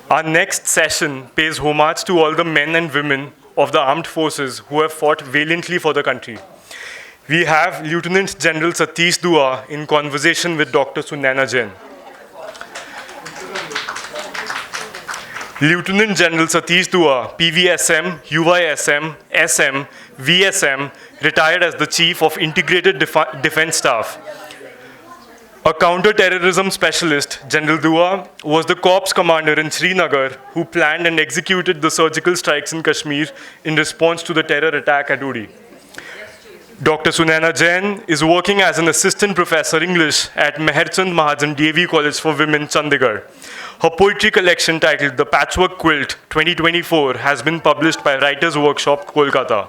Our next session pays homage to all the men and women of the armed forces who have fought valiantly for the country. We have Lieutenant General Satish Dua in conversation with Dr. Sunaina Jain. Lieutenant General Satish Dua, PVSM, UYSM, SM, VSM, retired as the Chief of Integrated Defense Staff. A counter-terrorism specialist, General Dua was the corps commander in Srinagar who planned and executed the surgical strikes in Kashmir in response to the terror attack at Uri. Dr. Sunaina Jain is working as an assistant professor English at Meherchand Mahajan DAV College for Women, Chandigarh. Her poetry collection titled The Patchwork Quilt 2024 has been published by Writers' Workshop, Kolkata.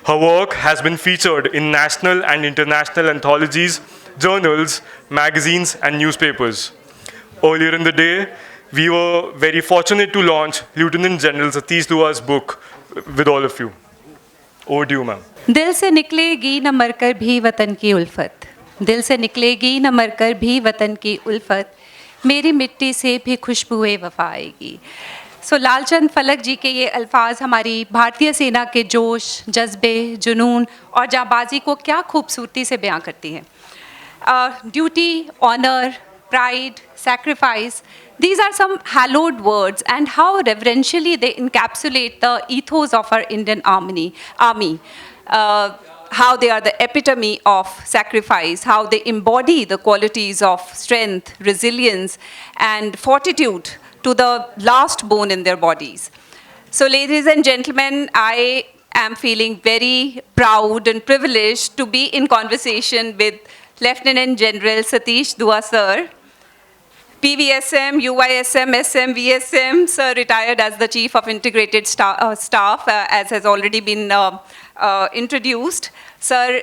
Her work has been featured in national and international anthologies, journals, magazines, and newspapers. Earlier in the day, we were very fortunate to launch Lieutenant General Satish Dua's book with all of you. Over to you, ma'am. दिल से निकलेगी न मरकर भी वतन की उल्फत, दिल से निकलेगी न मरकर भी वतन की उल्फत, मेरी मिट्टी से भी खुशबुए वफा आएगी. सो लालचंद फलक जी के ये अल्फाज हमारी भारतीय सेना के जोश, जज्बे, जुनून और जाबाजी को क्या खूबसूरती से बयां करती हैं. Duty, honor, pride, sacrifice, these are some hallowed words, and how reverentially they encapsulate the ethos of our Indian army. How they are the epitome of sacrifice, how they embody the qualities of strength, resilience, and fortitude to the last bone in their bodies. So, ladies and gentlemen, I am feeling very proud and privileged to be in conversation with Lieutenant General Satish Dua, sir. PVSM, UYSM, SM, VSM, sir, retired as the Chief of Integrated Staff, as has already been introduced. Sir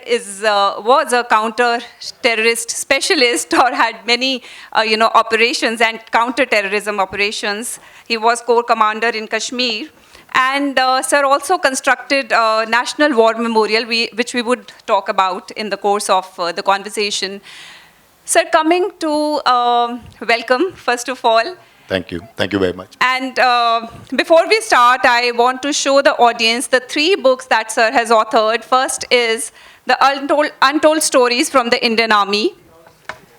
was a counter-terrorist specialist, or had many, operations and counter-terrorism operations. He was Corps Commander in Kashmir. And sir also constructed a National War Memorial, which we would talk about in the course of the conversation. Sir, coming to welcome, first of all. Thank you. Thank you very much. And before we start, I want to show the audience the 3 books that sir has authored. First is The Untold Stories from the Indian Army.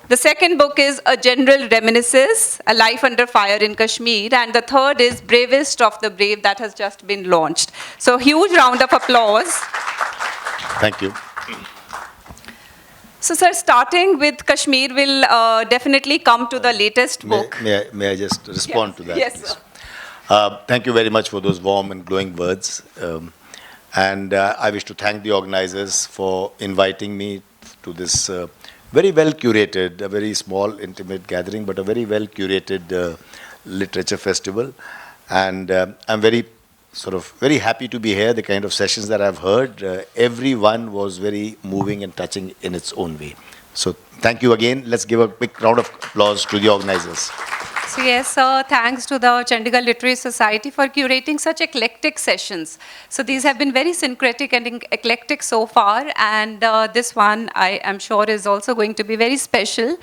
The second book is A General Reminiscence, A Life Under Fire in Kashmir. And the third is Bravest of the Brave, that has just been launched. So huge round of applause. Thank you. So sir, starting with Kashmir, will definitely come to the latest book. May I just respond to that? Yes, please? sir. Thank you very much for those warm and glowing words. And I wish to thank the organizers for inviting me to this very well curated, a very small, intimate gathering, but a very well curated literature festival. And I'm very happy to be here. The kind of sessions that I've heard, everyone was very moving and touching in its own way. So thank you again. Let's give a big round of applause to the organizers. So yes, sir, thanks to the Chandigarh Literary Society for curating such eclectic sessions. So these have been very syncretic and eclectic so far, and this one I am sure is also going to be very special.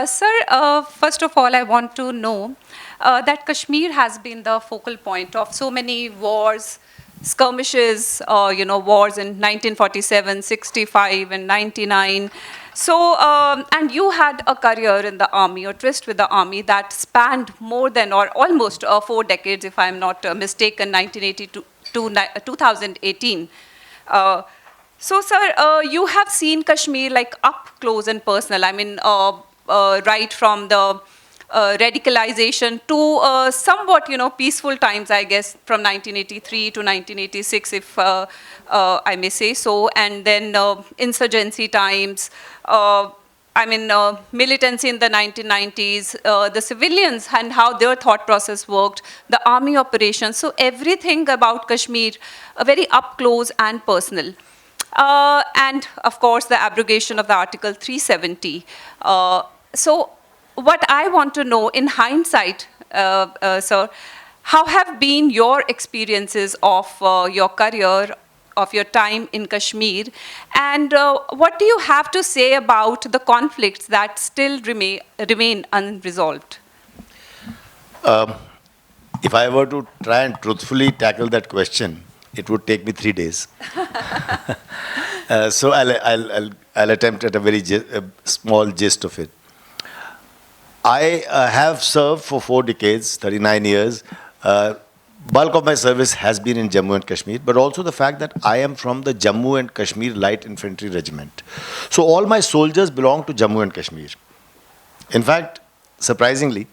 Sir, first of all, I want to know that Kashmir has been the focal point of so many wars, skirmishes, wars in 1947, 65, and 99. So, and you had a career in the army, or tryst with the army, that spanned more than, or almost 4 decades, if I'm not mistaken, 1980 to 2018. So, sir, you have seen Kashmir like up close and personal. I mean, right from the radicalization to somewhat, peaceful times, I guess, from 1983 to 1986, if I may say so, and then insurgency times, militancy in the 1990s, the civilians and how their thought process worked, the army operations, so everything about Kashmir, very up close and personal. And of course, the abrogation of the Article 370. So what I want to know in hindsight, sir, how have been your experiences of your career, of your time in Kashmir, and what do you have to say about the conflicts that still remain unresolved? If I were to try and truthfully tackle that question, it would take me 3 days. So I'll attempt at a very small gist of it. I have served for 4 decades, 39 years. Bulk of my service has been in Jammu and Kashmir, but also the fact that I am from the Jammu and Kashmir Light Infantry Regiment. So all my soldiers belong to Jammu and Kashmir. In fact, surprisingly,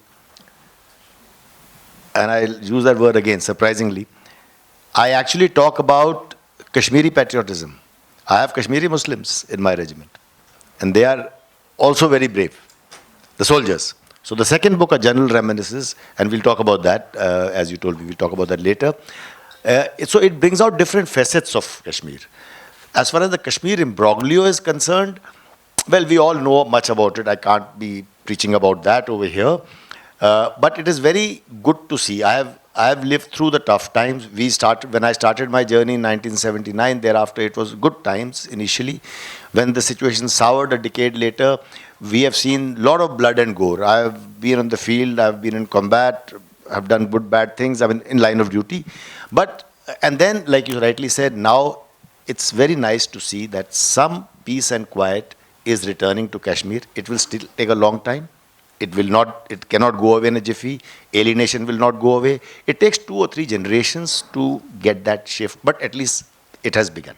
and I'll use that word again, surprisingly, I actually talk about Kashmiri patriotism. I have Kashmiri Muslims in my regiment, and they are also very brave, the soldiers. So the second book, A General Reminiscences, and we'll talk about that, as you told me, we'll talk about that later. So it brings out different facets of Kashmir. As far as the Kashmir imbroglio is concerned, well, we all know much about it. I can't be preaching about that over here. But it is very good to see. I have lived through the tough times. When I started my journey in 1979, thereafter it was good times initially. When the situation soured a decade later, we have seen a lot of blood and gore. I have been on the field, I have been in combat, I have done good, bad things, I mean, in line of duty. And then, like you rightly said, now it's very nice to see that some peace and quiet is returning to Kashmir. It will still take a long time. It cannot go away in a jiffy. Alienation will not go away. It takes 2 or 3 generations to get that shift, but at least it has begun.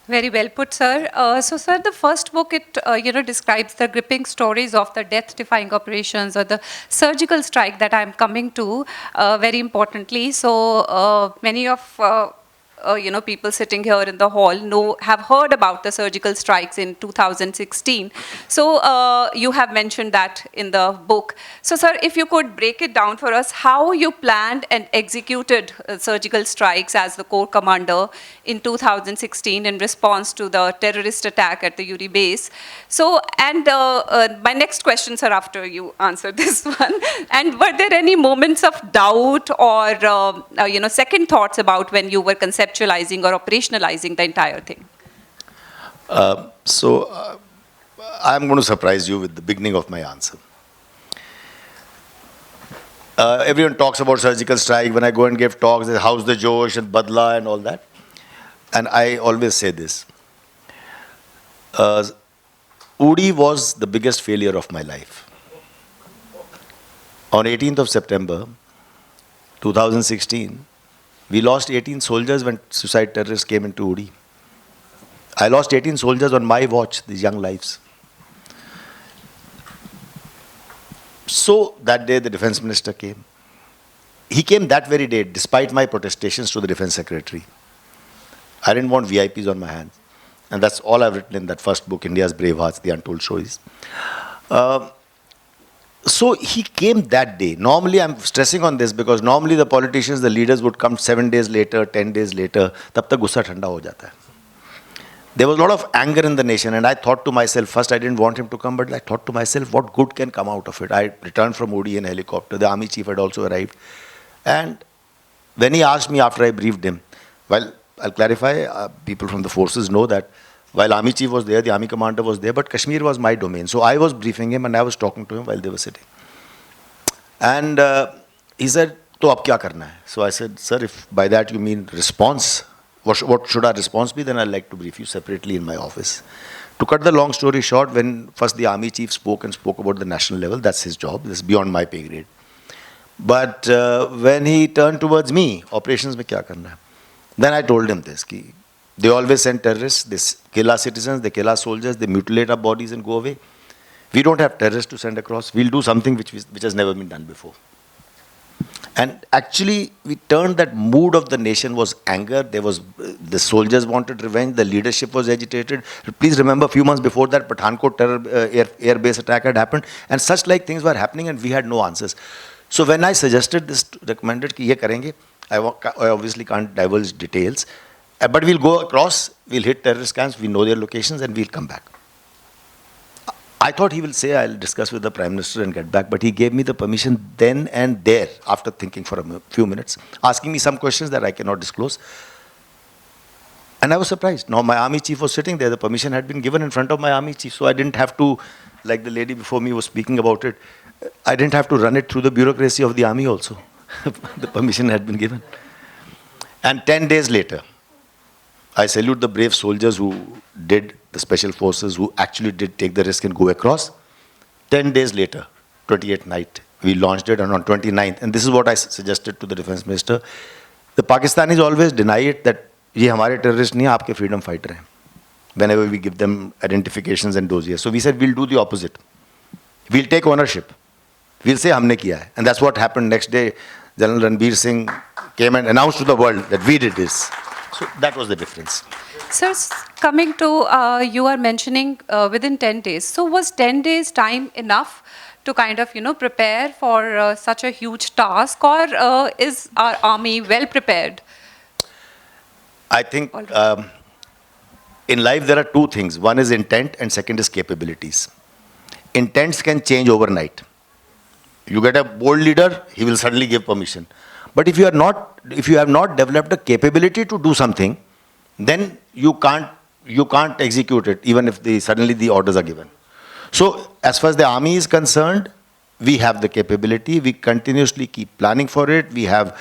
Very well put, sir. So, sir, the first book, it describes the gripping stories of the death-defying operations or the surgical strike that I'm coming to, very importantly. So, many of people sitting here in the hall have heard about the surgical strikes in 2016. So you have mentioned that in the book. So, sir, if you could break it down for us, how you planned and executed surgical strikes as the Corps Commander in 2016 in response to the terrorist attack at the Uri base. So, and my next question, sir, after you answer this one, and were there any moments of doubt or second thoughts about when you were conceptualizing or operationalizing the entire thing? I'm going to surprise you with the beginning of my answer. Everyone talks about surgical strike. When I go and give talks, how's the Josh and Badla and all that. And I always say this. Uri was the biggest failure of my life. On 18th of September, 2016, we lost 18 soldiers when suicide terrorists came into Uri. I lost 18 soldiers on my watch, these young lives. So that day the defense minister came. He came that very day, despite my protestations to the defense secretary. I didn't want VIPs on my hands. And that's all I've written in that first book, India's Bravehearts, The Untold Stories. So he came that day. Normally, I'm stressing on this because normally the politicians, the leaders would come 7 days later, 10 days later. Tab tak gussa thanda ho jata hai. There was a lot of anger in the nation, and I thought to myself, first I didn't want him to come, but I thought to myself, what good can come out of it? I returned from Uri in a helicopter. The army chief had also arrived. And when he asked me after I briefed him, well, I'll clarify, people from the forces know that while army chief was there, the army commander was there, but Kashmir was my domain. So I was briefing him and I was talking to him while they were sitting. And he said, "To ab kya karna hai?" So I said, "Sir, if by that you mean response, what should our response be? Then I'd like to brief you separately in my office." To cut the long story short, when first the army chief spoke about the national level, that's his job, this is beyond my pay grade. But when he turned towards me, operations mein kya karna hai? Then I told him this, ki they always send terrorists, they kill our citizens, they kill our soldiers, they mutilate our bodies and go away. We don't have terrorists to send across. We'll do something which has never been done before. And actually, we turned that mood of the nation was anger. The soldiers wanted revenge. The leadership was agitated. Please remember, a few months before that, Pathankot air base attack had happened, and such like things were happening, and we had no answers. So when I suggested this, recommended ki ye karenge, I obviously can't divulge details, but we'll go across, we'll hit terrorist camps, we know their locations, and we'll come back. I thought he will say, I'll discuss with the Prime Minister and get back, but he gave me the permission then and there, after thinking for a few minutes, asking me some questions that I cannot disclose. And I was surprised. Now my army chief was sitting there, the permission had been given in front of my army chief, so I didn't have to, like the lady before me was speaking about it, I didn't have to run it through the bureaucracy of the army also. The permission had been given. And 10 days later, I salute the brave soldiers who did, the special forces who actually did take the risk and go across. 10 days later, 28th night, we launched it, and on 29th, and this is what I suggested to the defense minister, the Pakistanis always deny it that ये हमारे terrorists नहीं, आपके freedom fighter हैं. Whenever we give them identifications and dossiers. So we said we'll do the opposite. We'll take ownership. We'll say हमने किया है. And that's what happened next day. General Ranbir Singh came and announced to the world that we did this. So that was the difference. Sir, coming to, you are mentioning within 10 days. So was 10 days time enough to kind of, prepare for such a huge task, or is our army well prepared? I think in life there are two things. One is intent and second is capabilities. Intents can change overnight. You get a bold leader, he will suddenly give permission. But if you have not developed a capability to do something, then you can't execute it, even if suddenly the orders are given. So as far as the army is concerned, we have the capability. We continuously keep planning for it. We have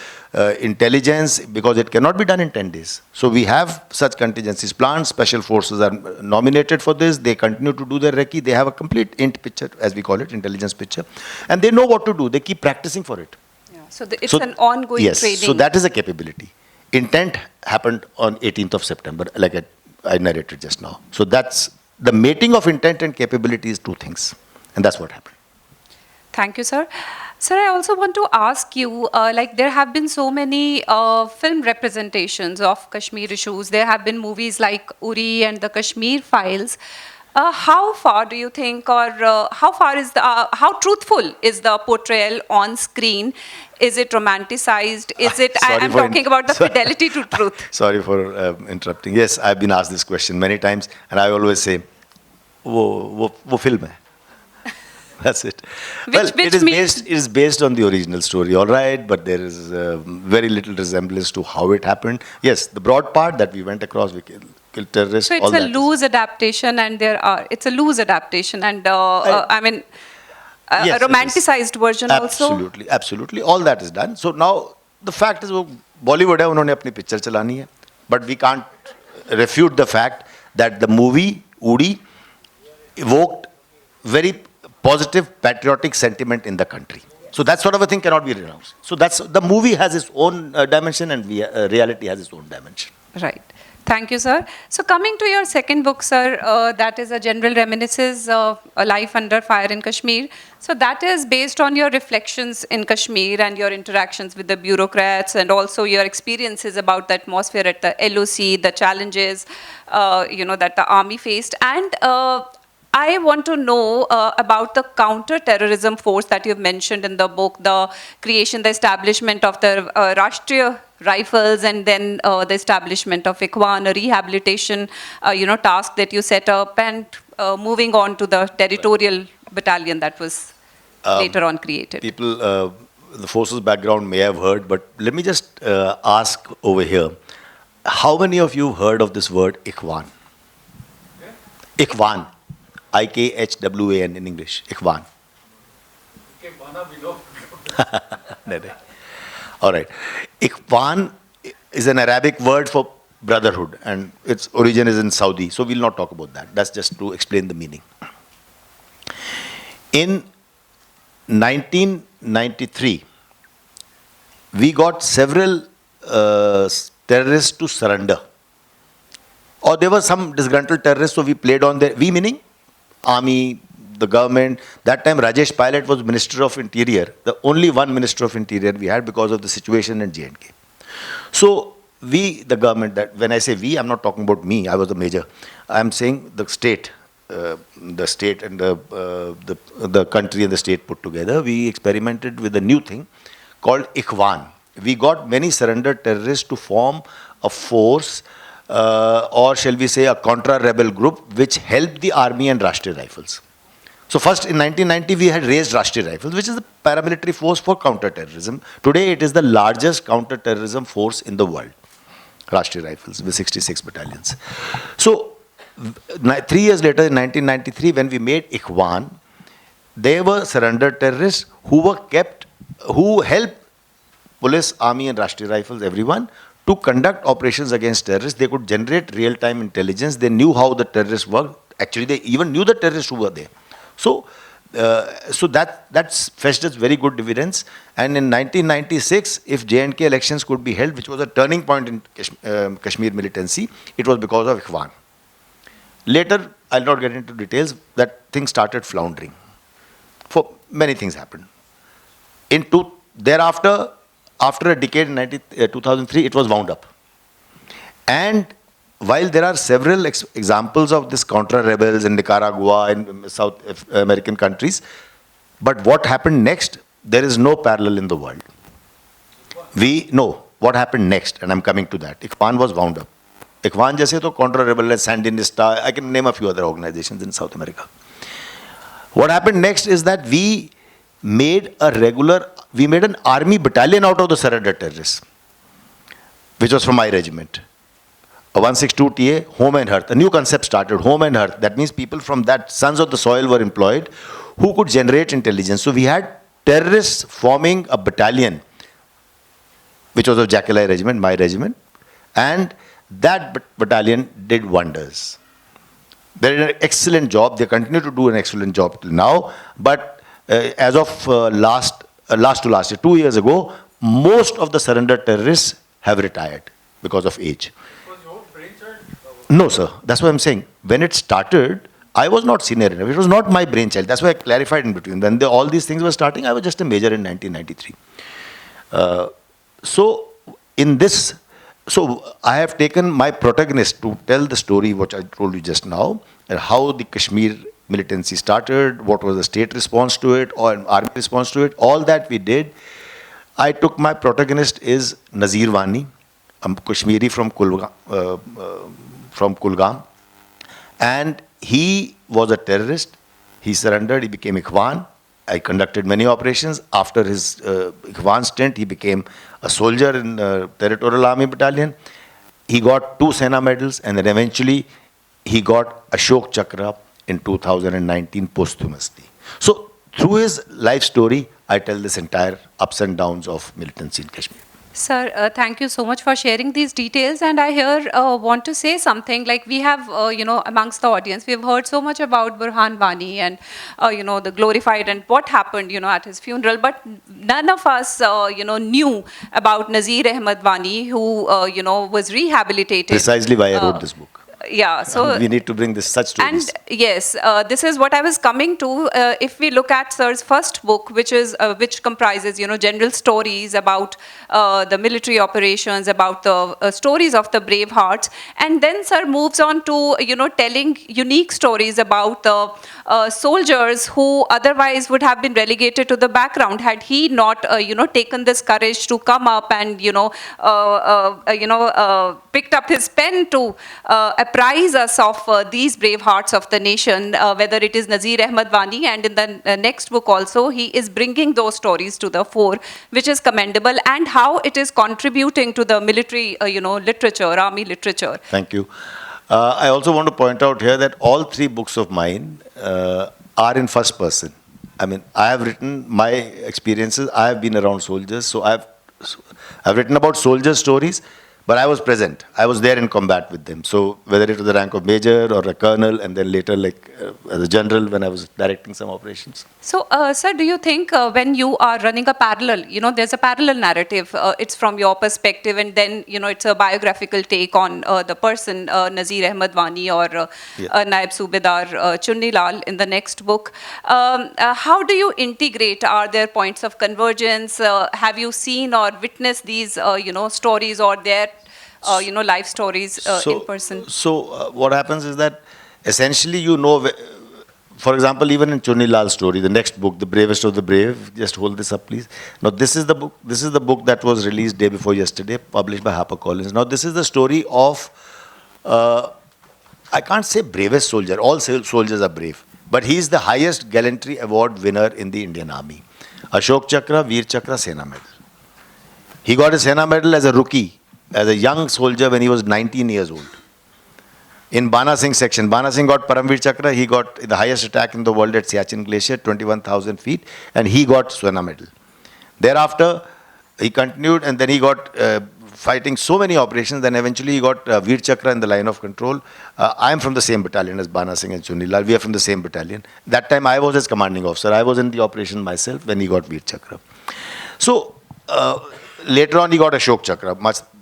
intelligence, because it cannot be done in 10 days. So we have such contingencies planned. Special forces are nominated for this. They continue to do their recce. They have a complete int picture, as we call it, intelligence picture. And they know what to do. They keep practicing for it. Yeah. So it's an ongoing yes, training. so that is a capability. Intent happened on 18th of September, like I narrated just now. So that's the mating of intent and capability is two things. And that's what happened. Thank you, sir. Sir, I also want to ask you, there have been so many film representations of Kashmir issues. There have been movies like Uri and the Kashmir Files. How far do you think, or how truthful is the portrayal on screen? Is it romanticized? Is it, I'm talking about the fidelity to truth. Sorry for interrupting. Yes, I've been asked this question many times, and I always say, wo film hai. That's it. It is based on the original story, all right, but there is very little resemblance to how it happened. Yes, the broad part that we went across, we killed terrorists. So it's a loose adaptation, and it's a loose adaptation, and yes, a romanticized version also. Absolutely. All that is done. So now the fact is, Bollywood है, उन्होंने अपनी picture चलानी है, but we can't refute the fact that the movie Uri evoked very positive patriotic sentiment in the country. So that sort of a thing cannot be renounced. So the movie has its own dimension, and reality has its own dimension. Right. Thank you, sir. So coming to your second book, sir, that is a general reminiscences of a life under fire in Kashmir. So that is based on your reflections in Kashmir and your interactions with the bureaucrats, and also your experiences about the atmosphere at the LOC, the challenges, that the army faced. And I want to know about the counter-terrorism force that you've mentioned in the book, the creation, the establishment of the Rashtriya Rifles, and then the establishment of Ikhwan, a rehabilitation, task that you set up, and moving on to the territorial battalion that was later on created. People, the forces background may have heard, but let me just ask over here, how many of you heard of this word Ikhwan? Yeah. Ikhwan. IKHWAN in English, Ikhwan. All right. Ikhwan is an Arabic word for brotherhood, and its origin is in Saudi, so we'll not talk about that. That's just to explain the meaning. In 1993, we got several terrorists to surrender. Or there were some disgruntled terrorists, so we played on their, we meaning army, the government. That time Rajesh Pilot was Minister of Interior, the only one Minister of Interior we had because of the situation in J&K. So we, the government, that when I say we, I'm not talking about me, I was the major. I'm saying the state and the country and the state put together, we experimented with a new thing called Ikhwan. We got many surrendered terrorists to form a force, or shall we say a contra-rebel group, which helped the army and Rashtriya Rifles. So first in 1990 we had raised Rashtriya Rifles, which is the paramilitary force for counter-terrorism. Today it is the largest counter-terrorism force in the world, Rashtriya Rifles, with 66 battalions. So 3 years later in 1993 when we made Ikhwan, they were surrendered terrorists who were kept, who helped police, army and Rashtriya Rifles, everyone, to conduct operations against terrorists. They could generate real-time intelligence. They knew how the terrorists worked. Actually, they even knew the terrorists who were there. So, that's fetched us very good dividends. And in 1996, if J&K elections could be held, which was a turning point in Kashmir militancy, it was because of Ikhwan. Later, I'll not get into details, that things started floundering. For many things happened. Thereafter, after a decade in 2003, it was wound up. And while there are several examples of this contra-rebels in Nicaragua and South American countries, but what happened next, there is no parallel in the world. We know what happened next, and I'm coming to that. Ikhwan was wound up. Ikhwan jaise to contra-rebel, Sandinista, I can name a few other organizations in South America. What happened next is that we made an army battalion out of the surrender terrorists, which was from my regiment. A 162 TA, home and hearth. A new concept started, home and hearth. That means people from that, sons of the soil were employed who could generate intelligence. So we had terrorists forming a battalion, which was of Jackalai regiment, my regiment. And that battalion did wonders. They did an excellent job. They continue to do an excellent job till now. But as of last year, 2 years ago, most of the surrender terrorists have retired because of age. Was your brainchild? No, sir. That's what I'm saying. When it started, I was not senior enough. It was not my brainchild. That's why I clarified in between. When all these things were starting, I was just a major in 1993. So I have taken my protagonist to tell the story which I told you just now, and how the Kashmir militancy started, what was the state response to it, or an army response to it, all that we did. I took my protagonist is Nazir Wani, a Kashmiri from Kulgam, and he was a terrorist. He surrendered, he became Ikhwan. I conducted many operations. After his Ikhwan stint, he became a soldier in Territorial Army Battalion. He got 2 Sena medals, and then eventually he got Ashok Chakra in 2019 posthumously. So through his life story, I tell this entire ups and downs of militancy in Kashmir. Sir, thank you so much for sharing these details. And I here want to say something, like we have, amongst the audience, we've heard so much about Burhan Wani and, the glorified and what happened, at his funeral. But none of us, knew about Nazir Ahmad Wani, who, was rehabilitated. Precisely why I wrote this book. Yeah, so we need to bring such stories. And yes, this is what I was coming to. If we look at Sir's first book, which comprises, general stories about the military operations, about the stories of the Bravehearts, and then Sir moves on to, telling unique stories about the soldiers who otherwise would have been relegated to the background had he not, taken this courage to come up and, picked up his pen to apprise us of these brave hearts of the nation, whether it is Nazir Ahmad Wani, and in the next book also, he is bringing those stories to the fore, which is commendable, and how it is contributing to the military, literature, army literature. Thank you. I also want to point out here that all 3 books of mine are in first person. I mean, I have written my experiences. I have been around soldiers, so I've written about soldier stories. But I was present. I was there in combat with them. So whether it was the rank of major or a colonel, and then later as a general when I was directing some operations. So, sir, do you think when you are running a parallel, there's a parallel narrative, it's from your perspective, and then, it's a biographical take on the person, Nazir Ahmad Wani or Naib Subedar Chunni Lal in the next book. How do you integrate? Are there points of convergence? Have you seen or witnessed these, stories or their life stories in person? So what happens is that essentially, for example, even in Chunni Lal's story, the next book, The Bravest of the Brave, just hold this up, please. Now, this is the book that was released day before yesterday, published by HarperCollins. Now, this is the story of, I can't say bravest soldier, all soldiers are brave, but he is the highest gallantry award winner in the Indian Army. Ashok Chakra, Veer Chakra, Sena Medal. He got his Sena Medal as a rookie, as a young soldier when he was 19 years old. In Bana Singh section, Bana Singh got Paramveer Chakra, he got the highest attack in the world at Siachen Glacier, 21,000 feet, and he got Sena Medal. Thereafter, he continued, and then he got fighting so many operations. Then eventually he got Veer Chakra in the line of control. I am from the same battalion as Bana Singh and Chunni Lal. We are from the same battalion. That time I was his commanding officer. I was in the operation myself when he got Veer Chakra. So later on he got Ashok Chakra.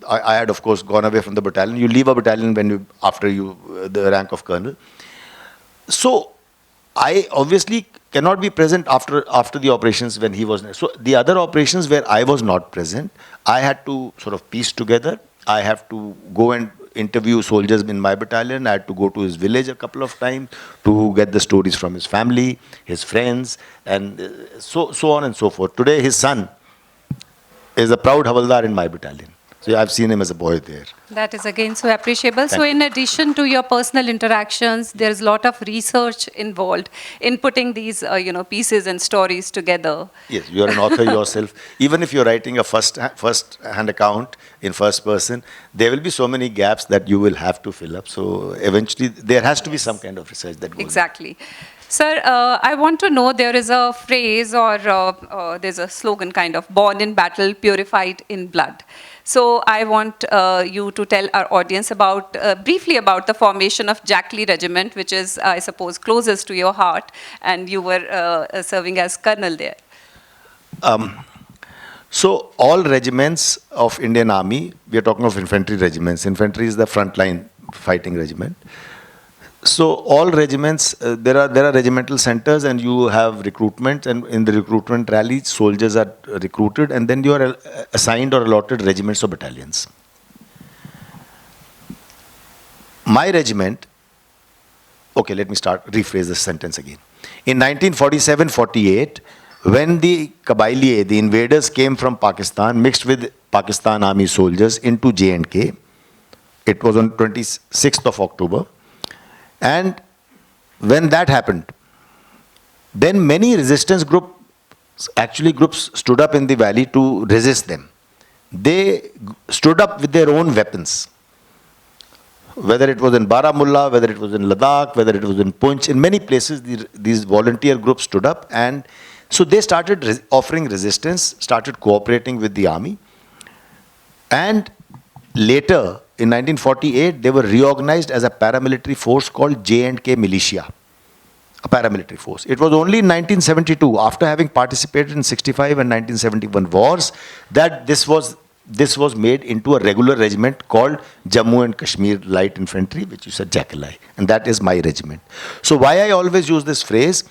I had of course gone away from the battalion. You leave a battalion when you after you the rank of colonel. So I obviously cannot be present after the operations when he was there. So the other operations where I was not present, I had to sort of piece together. I have to go and interview soldiers in my battalion. I had to go to his village a couple of times to get the stories from his family, his friends, and so on and so forth. Today his son is a proud Havaldar in my battalion. So I've seen him as a boy there. That is again so appreciable. So in addition to your personal interactions, there is a lot of research involved in putting these, pieces and stories together. Yes, you are an author yourself. Even if you're writing a first-hand account in first person, there will be so many gaps that you will have to fill up. So eventually, there has to be some kind of research that goes. Exactly. Sir, I want to know, there is a phrase or there's a slogan kind of, born in battle, purified in blood. So I want you to tell our audience about briefly about the formation of Jackley Regiment, which is, I suppose, closest to your heart, and you were serving as colonel there. So all regiments of Indian Army, we are talking of infantry regiments. Infantry is the frontline fighting regiment. So all regiments, there are regimental centers, and you have recruitment, and in the recruitment rallies, soldiers are recruited, and then you are assigned or allotted regiments or battalions. My regiment, okay, let me rephrase this sentence again. In 1947-48, when the Kabailiye, the invaders came from Pakistan, mixed with Pakistan Army soldiers into J&K, it was on 26th of October. And when that happened, then many resistance groups stood up in the valley to resist them. They stood up with their own weapons. Whether it was in Baramulla, whether it was in Ladakh, whether it was in Punch, in many places these volunteer groups stood up, and so they started offering resistance, started cooperating with the army. And later, in 1948, they were reorganized as a paramilitary force called J&K Militia, a paramilitary force. It was only in 1972, after having participated in 65 and 1971 wars, that this was made into a regular regiment called Jammu and Kashmir Light Infantry, which you said Jackalai, and that is my regiment. So why I always use this phrase,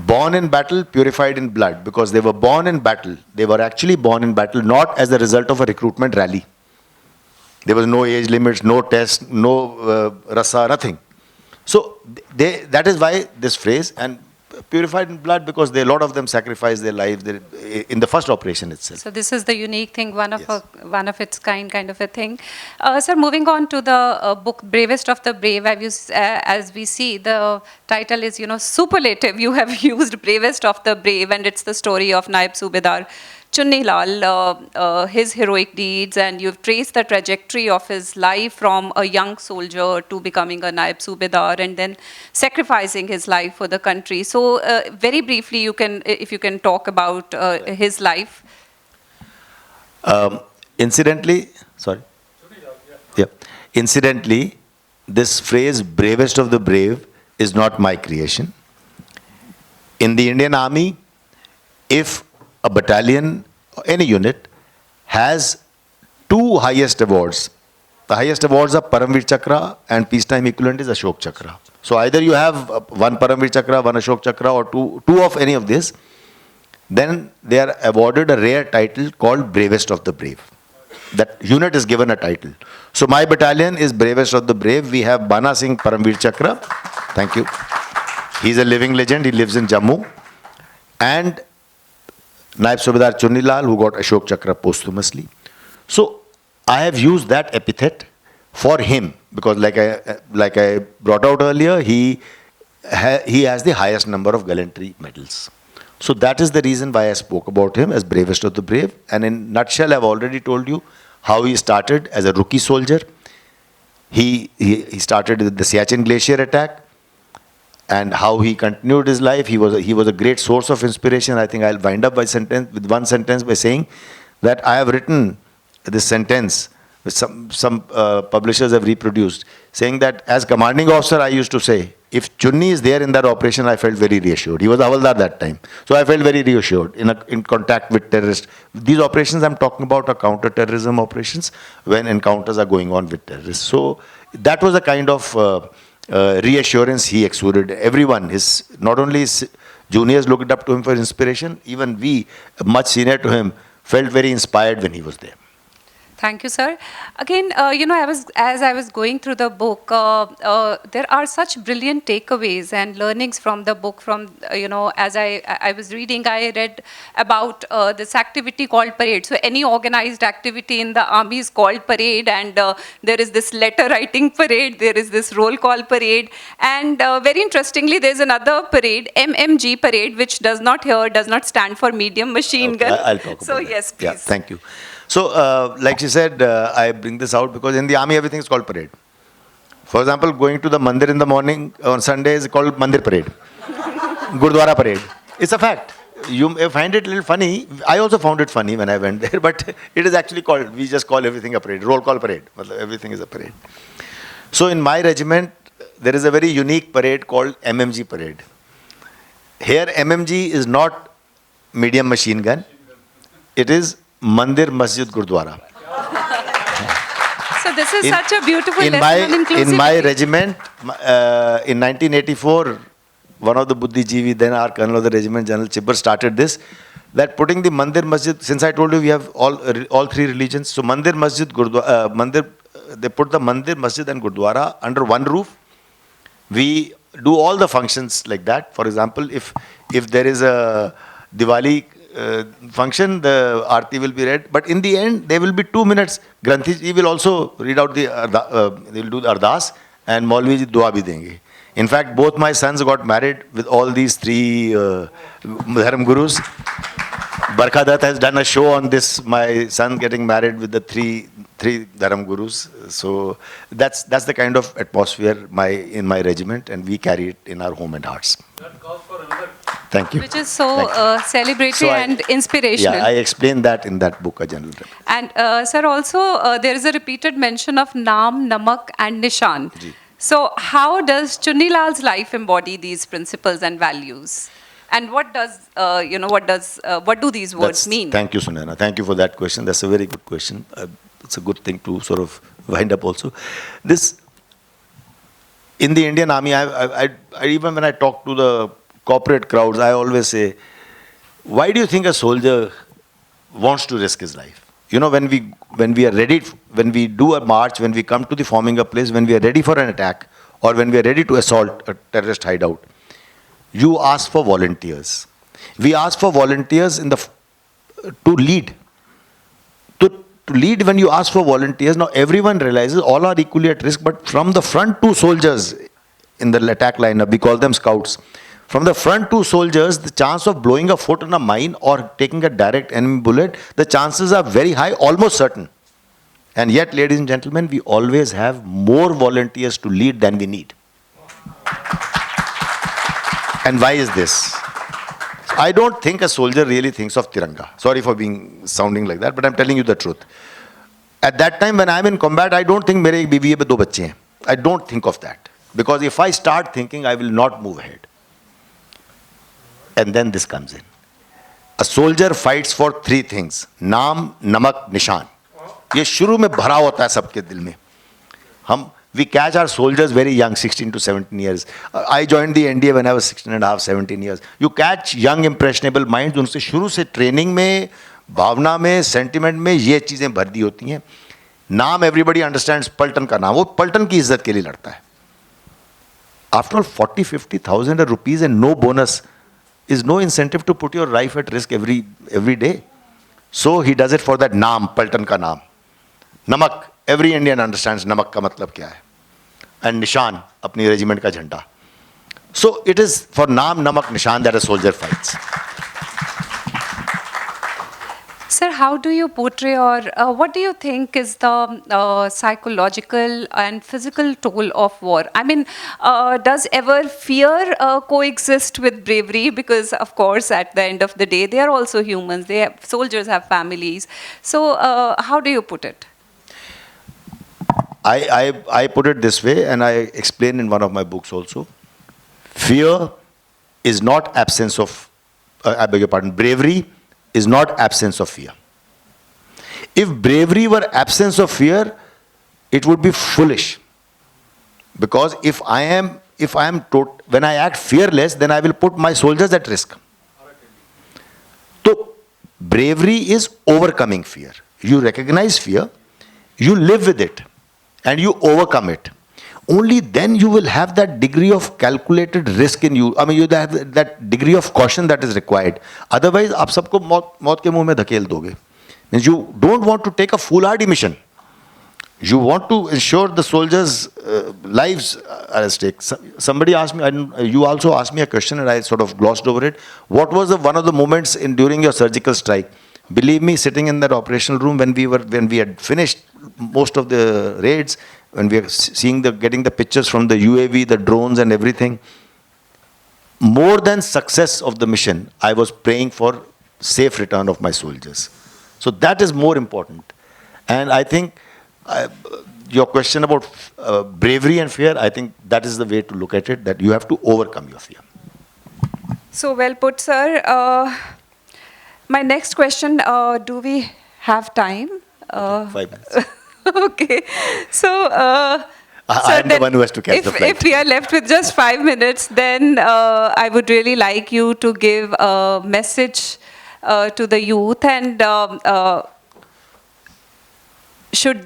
born in battle, purified in blood, because they were born in battle. They were actually born in battle, not as a result of a recruitment rally. There was no age limits, no test, no rasa, nothing. So that is why this phrase, and purified in blood, because a lot of them sacrificed their lives in the first operation itself. So this is the unique thing, one of its kind of a thing. Sir, moving on to the book Bravest of the Brave, as we see, the title is, superlative. You have used Bravest of the Brave, and it's the story of Naib Subedar Chunni Lal, his heroic deeds, and you've traced the trajectory of his life from a young soldier to becoming a Naib Subedar and then sacrificing his life for the country. So very briefly, if you can talk about his life. Incidentally, this phrase, bravest of the brave, is not my creation. In the Indian Army, if a battalion, any unit, has two highest awards. The highest awards are Paramveer Chakra, and peacetime equivalent is Ashok Chakra. So either you have one Paramveer Chakra, one Ashok Chakra, or two of any of this, then they are awarded a rare title called Bravest of the Brave. That unit is given a title. So my battalion is Bravest of the Brave. We have Bana Singh Paramveer Chakra. Thank you. He's a living legend. He lives in Jammu. And Naib Subedar Chunni Lal, who got Ashok Chakra posthumously. So I have used that epithet for him because, like I brought out earlier, he has the highest number of gallantry medals. So that is the reason why I spoke about him as bravest of the brave. And in nutshell, I've already told you how he started as a rookie soldier. He started with the Siachen Glacier attack. and how he continued his life. He was a great source of inspiration. I think I'll wind up with one sentence by saying that I have written this sentence, which some publishers have reproduced, saying that as commanding officer, I used to say, if Chunni is there in that operation, I felt very reassured. He was Havaldar that time. So I felt very reassured in contact with terrorists. These operations I'm talking about are counter-terrorism operations when encounters are going on with terrorists. So that was the kind of reassurance he exuded. Everyone, not only his juniors looked up to him for inspiration, even we, much senior to him, felt very inspired when he was there. Thank you, sir. Again, as I was going through the book, there are such brilliant takeaways and learnings from the book. As I was reading, I read about this activity called parade. So any organized activity in the army is called parade, and there is this letter writing parade, there is this roll call parade, and very interestingly, there's another parade, MMG parade, which does not stand for medium machine gun. I'll talk about so that. yes, please. Yeah, thank you. So, like she said, I bring this out because in the army, everything is called parade. For example, going to the mandir in the morning on Sunday is called mandir parade. Gurdwara parade. It's a fact. You may find it a little funny. I also found it funny when I went there, but it is actually called, we just call everything a parade. Roll call parade. Everything is a parade. So in my regiment, there is a very unique parade called MMG parade. Here, MMG is not medium machine gun. It is Mandir, Masjid, Gurdwara. So this is such a beautiful in lesson on inclusivity. In my regiment, in 1984, one of the Buddhijeevi, then our colonel of the regiment, General Chibbar, started this, that putting the Mandir, Masjid, since I told you we have all three religions, so Mandir, Masjid, Gurdwara, they put the Mandir, Masjid and Gurdwara under one roof. We do all the functions like that. For example, if there is a Diwali function, the Aarti will be read. But in the end, there will be 2 minutes. Granthi ji will also read out they will do the Ardas, and Maulvi ji dua bhi denge. In fact, both my sons got married with all these three Dharam Gurus. Barkha Dutt has done a show on this, my son getting married with the three Dharam Gurus. So that's the kind of atmosphere in my regiment, and we carry it in our home and hearts. That calls for another. Thank you. Which is so celebratory and inspirational. Yeah, I explained that in that book, A General Rep. And sir, also there is a repeated mention of Naam, Namak and Nishan. Ji. So how does Chunnilal's life embody these principles and values? And what do these words mean? Thank you, Sunana. Thank you for that question. That's a very good question. It's a good thing to sort of wind up also. This, in the Indian Army, I even when I talk to the corporate crowds, I always say, why do you think a soldier wants to risk his life? You know, when we are ready, when we do a march, when we come to the forming a place, when we are ready for an attack, or when we are ready to assault a terrorist hideout, you ask for volunteers. We ask for volunteers to lead. To lead, when you ask for volunteers, now everyone realizes all are equally at risk, but from the front two soldiers in the attack lineup, we call them scouts. From the front two soldiers, the chance of blowing a foot on a mine or taking a direct enemy bullet, the chances are very high, almost certain. And yet, ladies and gentlemen, we always have more volunteers to lead than we need. And why is this? I don't think a soldier really thinks of Tiranga. Sorry for sounding like that, but I'm telling you the truth. At that time when I'm in combat, I don't think mere ek biwi hai, do bacche hain. I don't think of that. Because if I start thinking, I will not move ahead. And then this comes in. A soldier fights for three things. Naam, Namak, Nishan. ये शुरू में भरा होता है सबके दिल में. We catch our soldiers very young, 16 to 17 years. I joined the NDA when I was 16 and a half, 17 years. You catch young impressionable minds, उनसे शुरू से ट्रेनिंग में, भावना में, सेंटिमेंट में ये चीज़ें भर दी होती हैं. नाम everybody understands, पलटन का नाम, वो पलटन की इज्जत के लिए लड़ता है. After all, 40,000-50,000 rupees and no bonus is no incentive to put your life at risk every day. So he does it for that naam, Paltan ka naam. Namak, every Indian understands namak ka matlab kya hai. And Nishan, apni regiment ka jhanda. So it is for naam, namak, Nishan that a soldier fights. sir, how do you portray or what do you think is the psychological and physical toll of war? I mean, does ever fear coexist with bravery? Because, of course, at the end of the day, they are also humans. Soldiers have families. So, how do you put it? I put it this way, and I explain in one of my books also. Fear is not absence of, I beg your pardon, bravery is not absence of fear. If bravery were absence of fear, it would be foolish. Because when I act fearless, then I will put my soldiers at risk. So, bravery is overcoming fear. You recognize fear, you live with it, and you overcome it. Only then you will have that degree of calculated risk in you. I mean, you have that degree of caution that is required. Otherwise, आप सबको मौत के मुंह में धकेल दोगे. Means you don't want to take a foolhardy mission. You want to ensure the soldiers' lives are at stake. Somebody asked me, you also asked me a question, and I sort of glossed over it. What was one of the moments during your surgical strike? Believe me, sitting in that operational room when we had finished most of the raids, when we are getting the pictures from the UAV, the drones and everything, more than success of the mission, I was praying for safe return of my soldiers. So that is more important. And I think your question about bravery and fear, I think that is the way to look at it, that you have to overcome your fear. So well put, sir. My next question, do we have time? 5 minutes. Okay. So, I am the one who has to catch the flight. If we are left with just 5 minutes, then I would really like you to give a message to the youth, and why should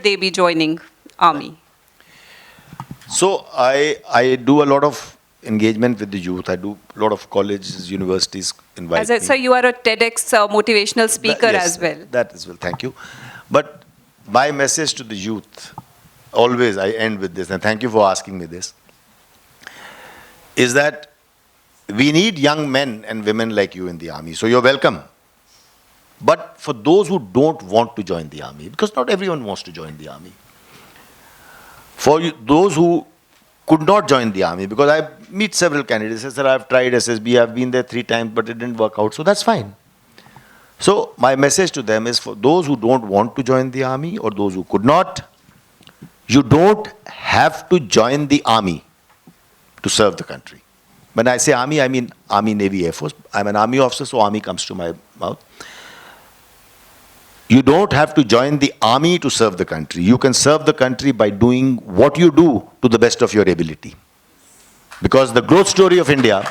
they be joining Army? So I do a lot of engagement with the youth. I do a lot of colleges, universities invite me. So you are a TEDx motivational speaker as well. That as well, thank you. But my message to the youth, always I end with this, and thank you for asking me this, is that we need young men and women like you in the army. So you're welcome. But for those who don't want to join the army, because not everyone wants to join the army, for those who could not join the army, because I meet several candidates, they said, I've tried SSB, I've been there 3 times, but it didn't work out, so that's fine. So my message to them is, for those who don't want to join the army or those who could not, you don't have to join the army to serve the country. When I say army, I mean Army, Navy, Air Force. I'm an army officer, so army comes to my mouth. You don't have to join the army to serve the country. You can serve the country by doing what you do to the best of your ability. Because the growth story of India,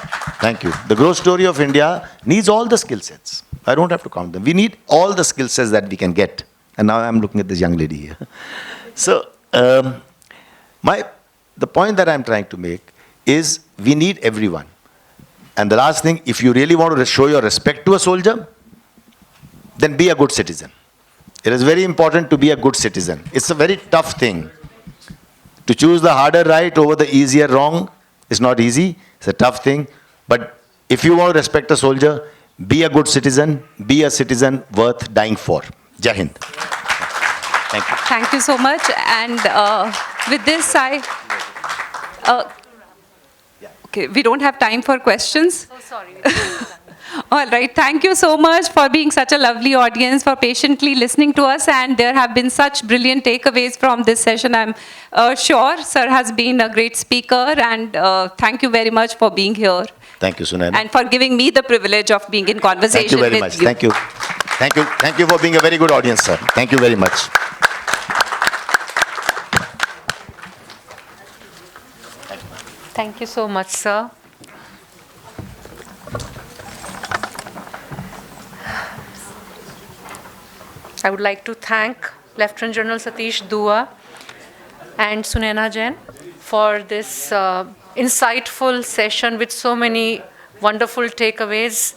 thank you, the growth story of India needs all the skill sets. I don't have to count them. We need all the skill sets that we can get. And now I'm looking at this young lady here. So, the point that I'm trying to make is we need everyone. And the last thing, if you really want to show your respect to a soldier, then be a good citizen. It is very important to be a good citizen. It's a very tough thing. To choose the harder right over the easier wrong is not easy. It's a tough thing. But if you want to respect a soldier, be a good citizen. Be a citizen worth dying for. Jai Hind. Thank you. Thank you so much. And with this, okay, we don't have time for questions. Oh, sorry. All right. Thank you so much for being such a lovely audience, for patiently listening to us. And there have been such brilliant takeaways from this session. I'm sure Sir has been a great speaker. And thank you very much for being here. Thank you, Sunaina. And for giving me the privilege of being in conversation with you. Thank you very much. Thank you. Thank you. Thank you for being a very good audience, sir. Thank you very much. Thank you so much, sir. I would like to thank Lieutenant General Satish Dua and Sunaina Jain for this insightful session with so many wonderful takeaways